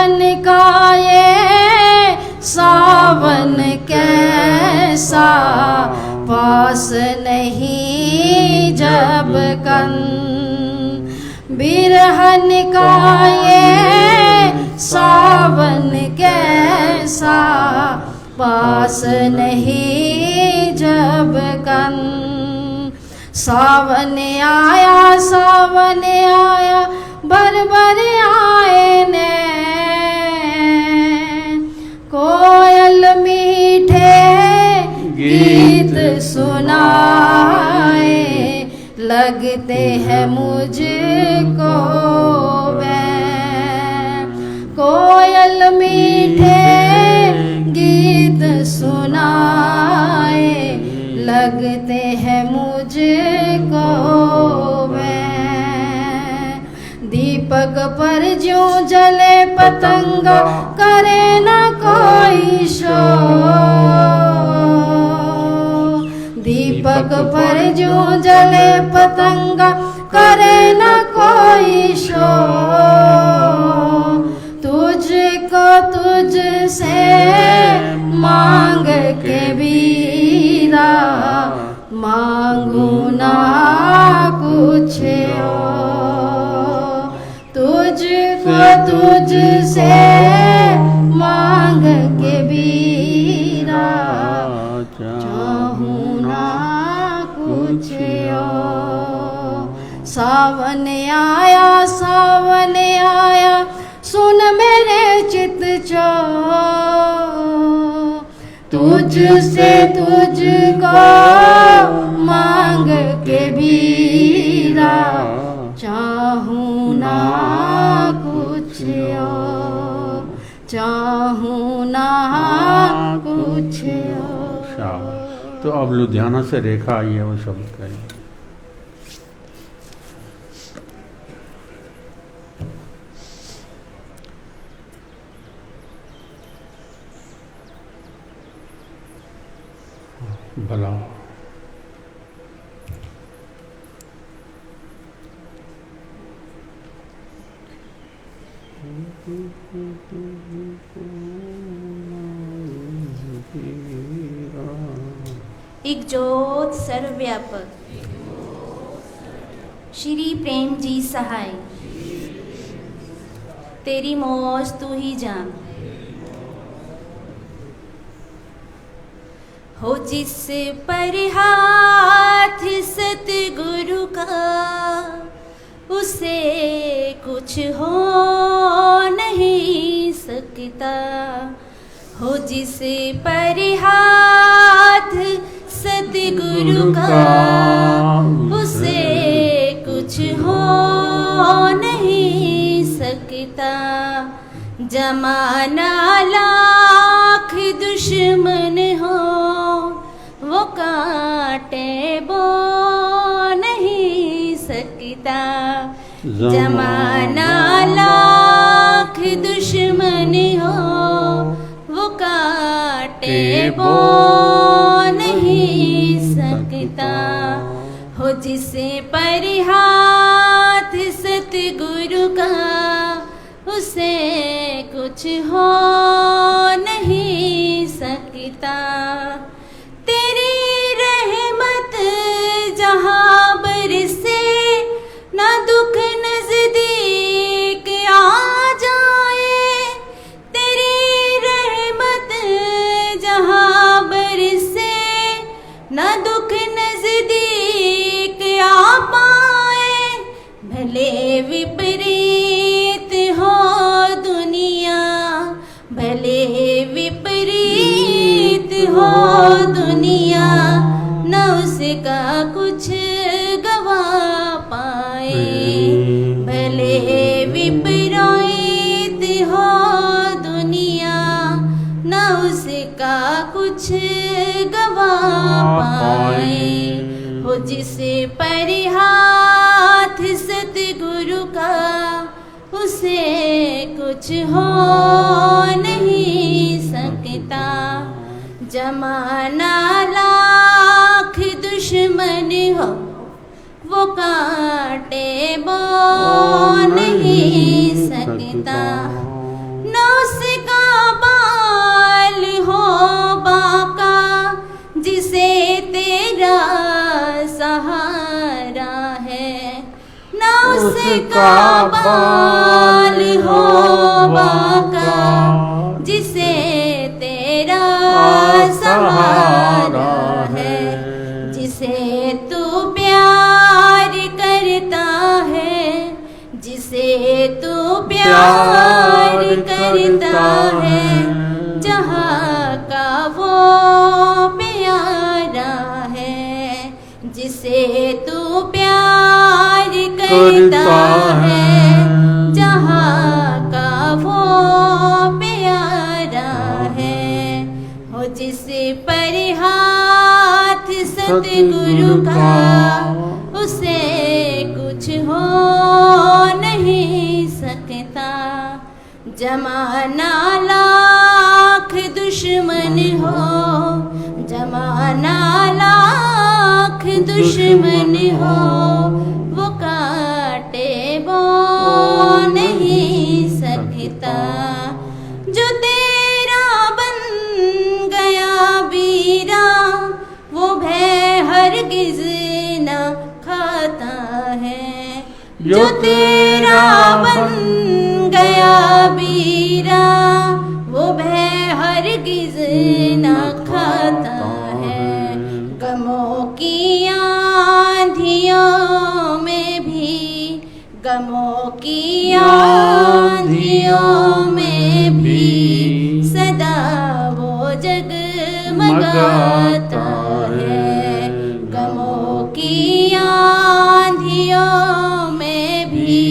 बिरहन का ये सावन कैसा, पास नहीं जब कन। बिरहन का ये सावन कैसा, पास नहीं जब कन। सावन आया भर भर आए ने, कोयल मीठे गीत सुनाए, लगते हैं मुझको वे। कोयल मीठे गीत सुनाए, लगते हैं मुझको वे। दीपक पर ज्यों जले पतंगा, करे न कोई शोर। दीपक पर ज्यों जले पतंगा, करे न कोई शोर। तुझको तुझसे मांग के बीरा, मांगू ना कुछ और। तुझको तुझसे मांग के बीरा, चाहूं ना कुछ और। सावन आया सुन मेरे चित चोर। तुझसे तुझको मांग के बीरा, चाहूं ना कुछ और, चाहूं ना कुछ और। तो अब लुधियाना से रेखा आई है, वो शब्द कही। भला एक ज्योत सर्वव्यापक श्री प्रेम जी सहाय, तेरी मौज तू ही जान। हो जिस पर हाथ सतगुरु का, उसे कुछ हो नहीं सकता। हो जिस पर हाथ सतगुरु का, उसे कुछ हो नहीं सकता। जमाना लाख दुश्मन हो, वो कांटे बो नहीं सकता। जमाना लाख दुश्मन हो, वो कांटे बो नहीं सकता। हो जिसे पर हाथ सतगुरु का, उसे कुछ हो नहीं सकता। तेरी रहमत जहाँ बरसे, ना दुख नजदीक आ जाए। तेरी रहमत जहाँ बरसे, ना दुख नजदीक आ पाए। भले विपरीत हो दुनिया, भले विपरीत हो दुनिया, न उसका कुछ गवा पाए। भले विपरीत हो दुनिया, न उसका कुछ गवा पाए। हो जिसे पर हाथ सतगुरु का, उसे कुछ हो नहीं सकता। जमाना लाख दुश्मन हो, वो कांटे बो नहीं सकता। न का बाल हो बाका, जिसे तेरा सहारा है, जिसे तू प्यार करता है, जिसे तू प्यार करता है, जहाँ का वो प्यारा है, जिसे तू प्यार करता है, जहाँ का वो प्यारा है। हो जिस पर हाथ सतगुरु का, उसे कुछ हो नहीं सकता। जमाना लाख दुश्मन हो, जमाना लाख दुश्मन हो, वो काटे वो नहीं सकता। जो तेरा बन गया वीरा, वो भय हरगिज न खाता है। जो तेरा बन गया वीरा, वो भय हरगिज न खाता है। गमों की आंधियों में भी, गमों की आंधियों में भी, सदा वो जगमगाता है। गमों की आंधियों में भी,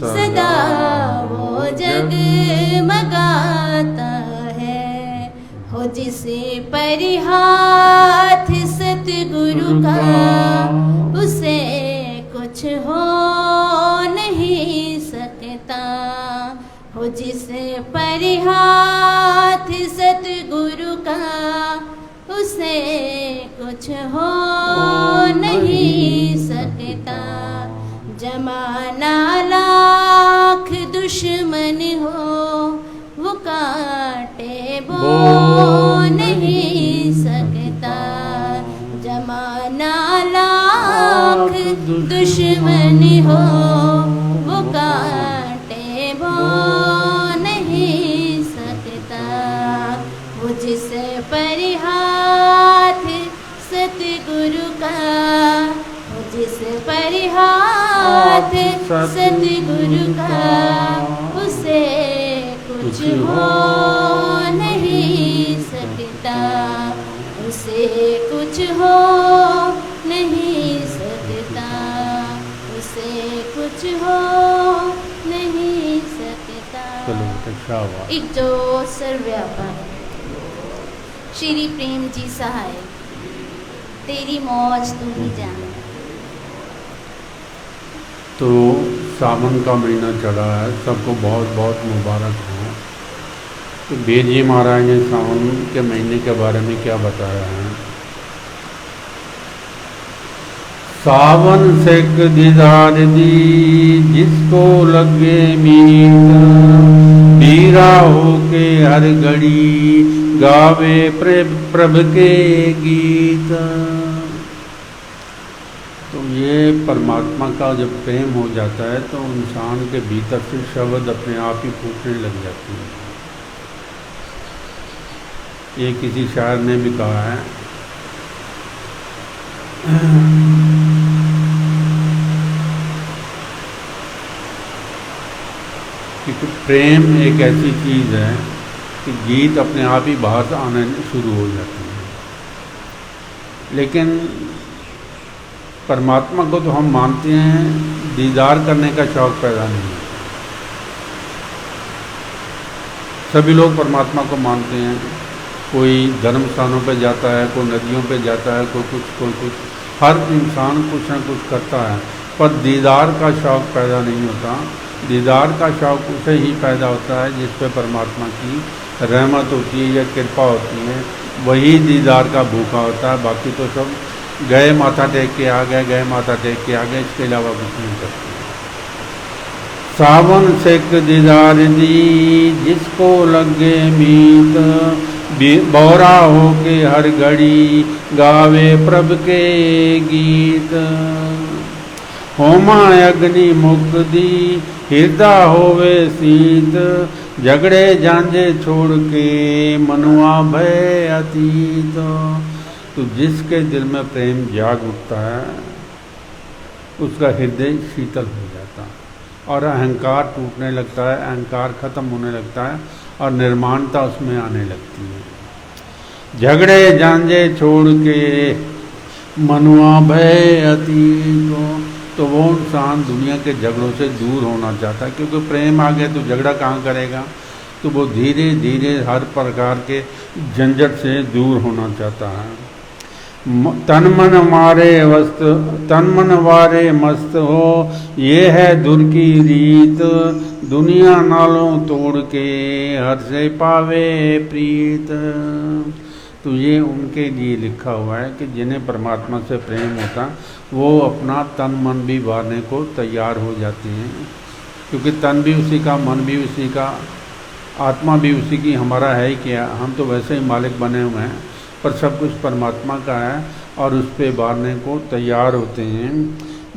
सदा वो जगमगाता है। हो जिसे पर हाथ सतगुरु का, उसे कुछ हो नहीं सकता। हो जिसे पर हाथ सतगुरु का, उसे कुछ हो नहीं सकता। जमाना लाख दुश्मन हो, वो काटे वो नहीं सकता। जमाना लाख दुश्मन हो, वो काटे वो नहीं सकता। वो जिस पर हाथ सतगुरु का, वो जिस पर हाथ सतगुरु का, उसे कुछ हो नहीं सकता। उसे कुछ हो नहीं सकता। उसे कुछ हो नहीं सकता। एक जो सर्वव्यापक श्री प्रेम जी सहाय, तेरी मौज तू ही जान। तो सावन का महीना चढ़ा है, सबको बहुत बहुत मुबारक हो। तो वेद जी महाराज ने सावन के महीने के बारे में क्या बताया है? सावन सिक दीदार दी, जिसको लगे मीत, बीरा होके हर घड़ी, गावे प्रभ के गीत। तो ये परमात्मा का जब प्रेम हो जाता है, तो इंसान के भीतर से शब्द अपने आप ही फूटने लग जाती है। ये किसी शायर ने भी कहा है कि प्रेम एक ऐसी चीज़ है कि गीत अपने आप ही बाहर से आने शुरू हो जाते हैं। लेकिन परमात्मा को तो हम मानते हैं, दीदार करने का शौक़ पैदा नहीं है। सभी लोग परमात्मा को मानते हैं, कोई धर्म स्थानों पर जाता है, कोई नदियों पर जाता है, कोई कुछ। हर इंसान कुछ न कुछ करता है, पर दीदार का शौक़ पैदा नहीं होता। दीदार का शौक़ उसे ही पैदा होता है जिस पे परमात्मा की रहमत होती है या कृपा होती है, वही दीदार का भूखा होता है। बाकी तो सब गए माथा टेक के आ गए, गए माथा टेक के आ गए, इसके अलावा कुछ नहीं करते। सावन सिक दीदार दी, जिसको लगे मीत, बौरा हो के हर घड़ी, गावे प्रभ के गीत। होमा अग्नि मुक्ति हृदय होवे शीत, झगड़े झांझे छोड़ के मनुआ भय अतीत। तो जिसके दिल में प्रेम जाग उठता है उसका हृदय शीतल हो जाता है और अहंकार टूटने लगता है, अहंकार खत्म होने लगता है और निर्माणता उसमें आने लगती है। झगड़े झांझे छोड़ के मनुआ भय अतीत। तो वो इंसान दुनिया के झगड़ों से दूर होना चाहता है, क्योंकि प्रेम आ गया तो झगड़ा कहाँ करेगा। तो वो धीरे धीरे हर प्रकार के झंझट से दूर होना चाहता है। तन मन वारे मस्त हो, ये है दुर की रीत, दुनिया नालों तोड़ के हर से पावे प्रीत। तो ये उनके लिए लिखा हुआ है कि जिन्हें परमात्मा से प्रेम होता वो अपना तन मन भी वारने को तैयार हो जाते हैं, क्योंकि तन भी उसी का, मन भी उसी का, आत्मा भी उसी की, हमारा है ही क्या। हम तो वैसे ही मालिक बने हुए हैं, पर सब कुछ परमात्मा का है और उस पे बारने को तैयार होते हैं।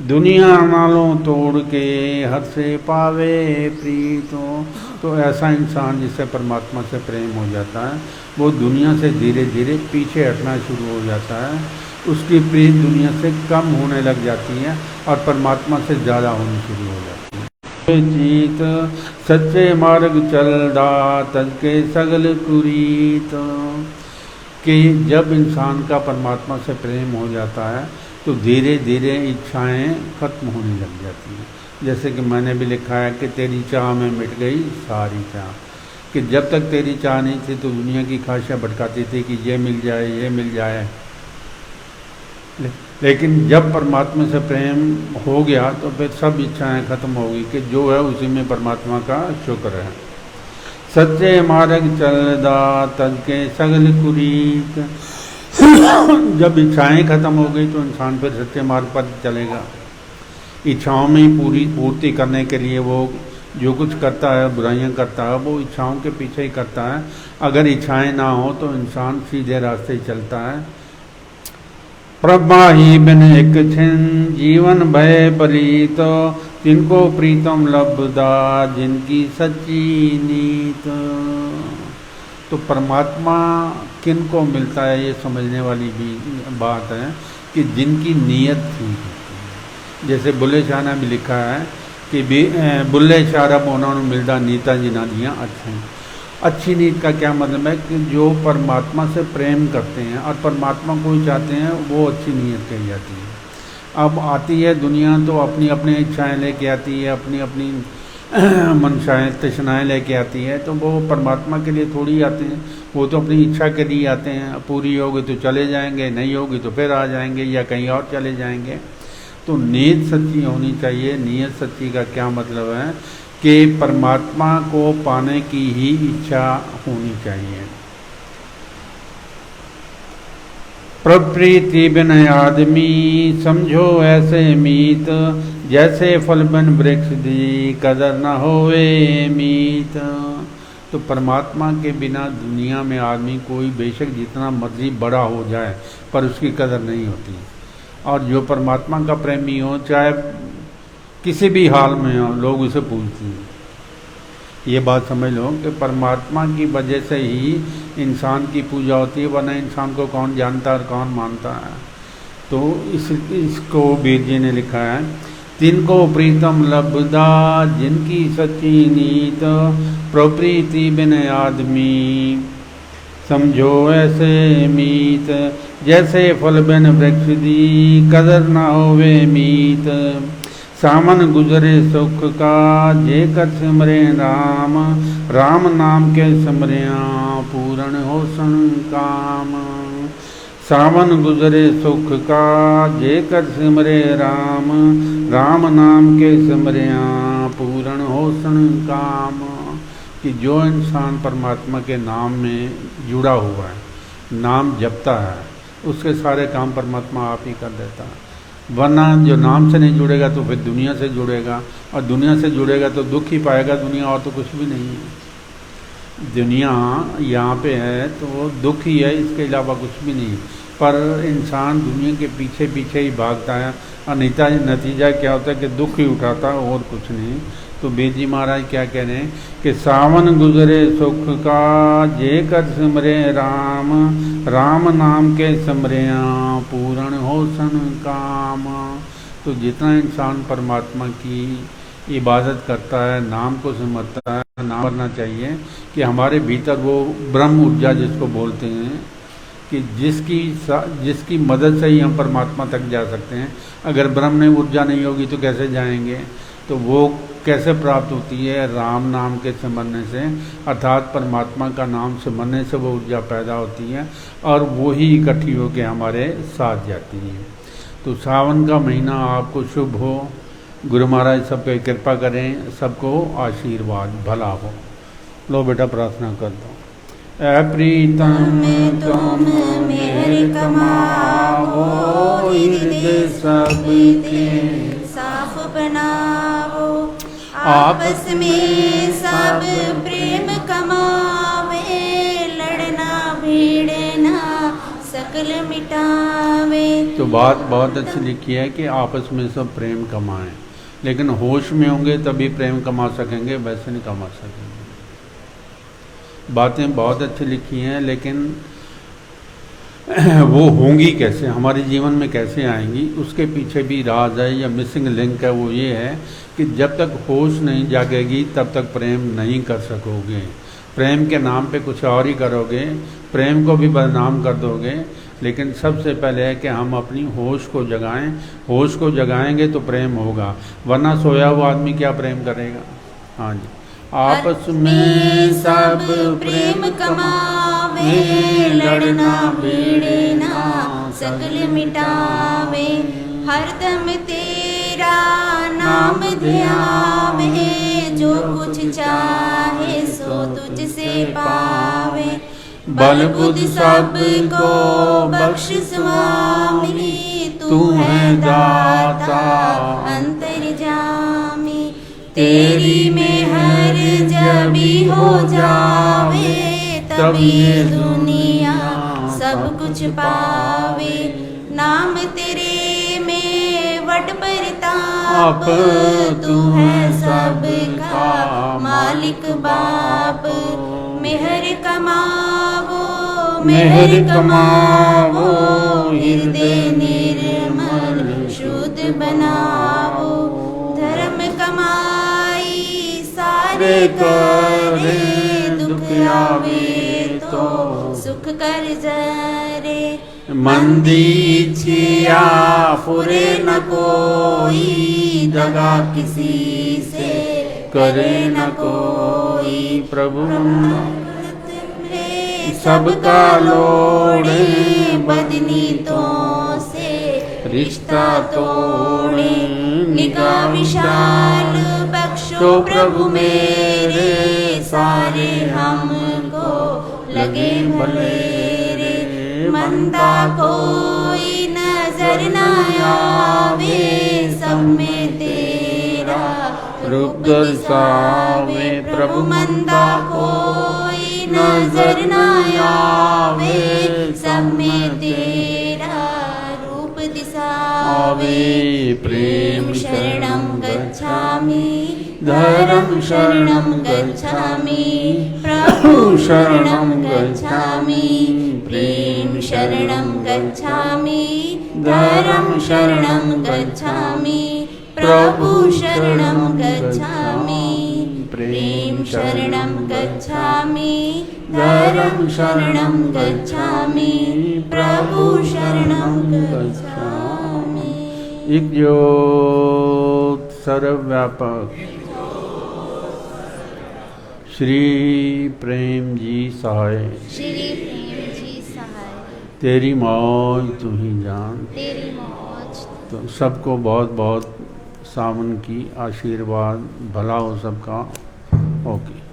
दुनिया नालों तोड़ के हर से पावे प्रीतो। तो ऐसा इंसान जिससे परमात्मा से प्रेम हो जाता है वो दुनिया से धीरे धीरे पीछे हटना शुरू हो जाता है। उसकी प्रीत दुनिया से कम होने लग जाती है और परमात्मा से ज़्यादा होनी शुरू हो जाती है। जीत सच्चे मार्ग चलदा तज के सगल कुरीत। कि जब इंसान का परमात्मा से प्रेम हो जाता है तो धीरे धीरे इच्छाएं खत्म होने लग जाती हैं। जैसे कि मैंने भी लिखा है कि तेरी चाह में मिट गई सारी चाह। कि जब तक तेरी चाह नहीं थी तो दुनिया की ख्वाहिशें भटकाती थी कि ये मिल जाए, ये मिल जाए। लेकिन जब परमात्मा से प्रेम हो गया तो फिर सब इच्छाएं खत्म हो गई कि जो है उसी में परमात्मा का शुक्र है। सच्चे मार्ग चलदा तज के सगल कुरीत। जब इच्छाएं खत्म हो गई तो इंसान फिर सच्चे मार्ग पर चलेगा। इच्छाओं में पूर्ति करने के लिए वो जो कुछ करता है, बुराइयां करता है, वो इच्छाओं के पीछे ही करता है। अगर इच्छाएं ना हो तो इंसान सीधे रास्ते ही चलता है। प्रभा ही बिन एक छिन जीवन भय पलीत, तिनको प्रीतम लब्धा जिनकी सच्ची नीत। तो परमात्मा किन को मिलता है ये समझने वाली भी बात है कि जिनकी नीयत ठीक है। जैसे बुल्ले शाह ने भी लिखा है कि बुल्ले शाह रब उन्होंने मिलता नीता जिना दियाँ अच्छी नीत का क्या मतलब है कि जो परमात्मा से प्रेम करते हैं और परमात्मा को ही चाहते हैं वो अच्छी नीयत कही जाती है। अब आती है दुनिया तो अपनी अपनी इच्छाएं लेके आती है, अपनी अपनी मनशाएं तृष्णाएं लेके आती है, तो वो परमात्मा के लिए थोड़ी आते हैं। वो तो अपनी इच्छा के लिए आते हैं। पूरी होगी तो चले जाएंगे, नहीं होगी तो फिर आ जाएंगे या कहीं और चले जाएंगे। तो नीयत सच्ची होनी चाहिए। नीयत सच्ची का क्या मतलब है कि परमात्मा को पाने की ही इच्छा होनी चाहिए। प्रप्रीति बिन आदमी समझो ऐसे मीत, जैसे फल बिन वृक्ष दी कदर न होवे मीत। तो परमात्मा के बिना दुनिया में आदमी कोई बेशक जितना मर्जी बड़ा हो जाए पर उसकी कदर नहीं होती। और जो परमात्मा का प्रेमी हो चाहे किसी भी हाल में हो लोग उसे पूजते हैं। ये बात समझ लो कि परमात्मा की वजह से ही इंसान की पूजा होती है, वरना इंसान को कौन जानता और कौन मानता है। तो इसको वीर जी ने लिखा है, तिनको प्रीतम लब्धा जिनकी सच्ची नीत, प्रप्रीति बिन आदमी समझो ऐसे मीत, जैसे फल बिन वृक्ष दी कदर न होवे मीत। सामन गुजरे सुख का जे कर सिमरे राम, राम नाम के सिमरिया पूर्ण हो सन काम। सावन गुजरे सुख का जे कर सिमरे राम, राम नाम के सिमरिया पूर्ण हो सन काम। कि जो इंसान परमात्मा के नाम में जुड़ा हुआ है, नाम जपता है, उसके सारे काम परमात्मा आप ही कर देता है। वरना जो नाम से नहीं जुड़ेगा तो फिर दुनिया से जुड़ेगा, और दुनिया से जुड़ेगा तो दुख ही पाएगा दुनिया, और तो कुछ भी नहीं है। दुनिया यहाँ पे है तो वो दुख ही है, इसके अलावा कुछ भी नहीं। पर इंसान दुनिया के पीछे पीछे ही भागता है और नतीजा क्या होता है कि दुख ही उठाता है और कुछ नहीं। तो बेद जी महाराज क्या कह रहे हैं कि सावन गुजरे सुख का जे कर सिमरे राम, राम नाम के सिमरिया पूर्ण हो सन काम। तो जितना इंसान परमात्मा की इबादत करता है, नाम को सिमरता है, नाम करना चाहिए कि हमारे भीतर वो ब्रह्म ऊर्जा जिसको बोलते हैं कि जिसकी मदद से ही हम परमात्मा तक जा सकते हैं। अगर ब्रह्म में ऊर्जा नहीं होगी तो कैसे जाएंगे? तो वो कैसे प्राप्त होती है? राम नाम के सिमरने से, अर्थात परमात्मा का नाम सिमरने से वो ऊर्जा पैदा होती है और वो ही इकट्ठी होकर हमारे साथ जाती है। तो सावन का महीना आपको शुभ हो, गुरु महाराज सबको कृपा करें, सबको आशीर्वाद भला हो। लो बेटा प्रार्थना कर दो। ऐ प्रीतम तुम मेरे कमाओ, हृदय सबके साफ बनाओ, आपस में सब प्रेम कमावे, लड़ना भिड़ना सकल मिटावे। तो बात बहुत अच्छी लिखी है कि आपस में सब प्रेम कमाएं, लेकिन होश में होंगे तभी प्रेम कमा सकेंगे, वैसे नहीं कमा सकेंगे। बातें बहुत अच्छी लिखी हैं, लेकिन वो होंगी कैसे, हमारे जीवन में कैसे आएंगी, उसके पीछे भी राज है या मिसिंग लिंक है। वो ये है कि जब तक होश नहीं जागेगी तब तक प्रेम नहीं कर सकोगे। प्रेम के नाम पे कुछ और ही करोगे, प्रेम को भी बदनाम कर दोगे। लेकिन सबसे पहले है कि हम अपनी होश को जगाएं। होश को जगाएंगे तो प्रेम होगा, वरना सोया हुआ आदमी क्या प्रेम करेगा? हाँ जी। आपस में सब प्रेम कमावे, लड़ना भिड़ना सकल मिटावे, हरदम तेरा नाम ध्यावे, जो कुछ चाहे सो तुझसे पावे। बल बुद्धि सबको बख्श स्वामी, तू है दाता अंतर्यामी। तेरी में हर जबी हो जावे, तब ये दुनिया सब कुछ पावे। नाम तेरे में वट परताप, तू है सबका मालिक बाप। मेहर कमावो मेहर कमावो, हृदय निर्मल शुद्ध बनावो। धर्म कमाई सारे करे, दुख आवे तो सुख कर जरे। मंदी इच्छिया फुरे न कोई, दगा किसी से करे न कोई। प्रभु सबका लोड़े, बदनीतों से रिश्ता तोड़े। निगाह विशाल बख्शो प्रभु मेरे, सारे हमको लगे भलेरे। मंदा कोई नजर न आवे, सब में तेरा रूप दर्शावे। प्रभु मंदा कोई नजर न आवे, सब में तेरा रूप दिसावे। प्रेम शरणं गच्छामि, धर्म शरणं गच्छामि, प्रभु शरणं गच्छामि। प्रेम शरणं गच्छामि, धर्म शरणं गच्छामि, प्रभु शरणं गच्छामि। प्रेम शरणं गच्छामि, धर्म शरणं गच्छामि, प्रभु शरणं गच्छामि। एक ज्योत सर्वव्यापक श्री प्रेम जी सहाय, श्री प्रेम जी सहाय। तेरी मौज तू ही जान, तेरी मौज। तो सबको बहुत बहुत सावन की आशीर्वाद, भला हो सबका। ओके।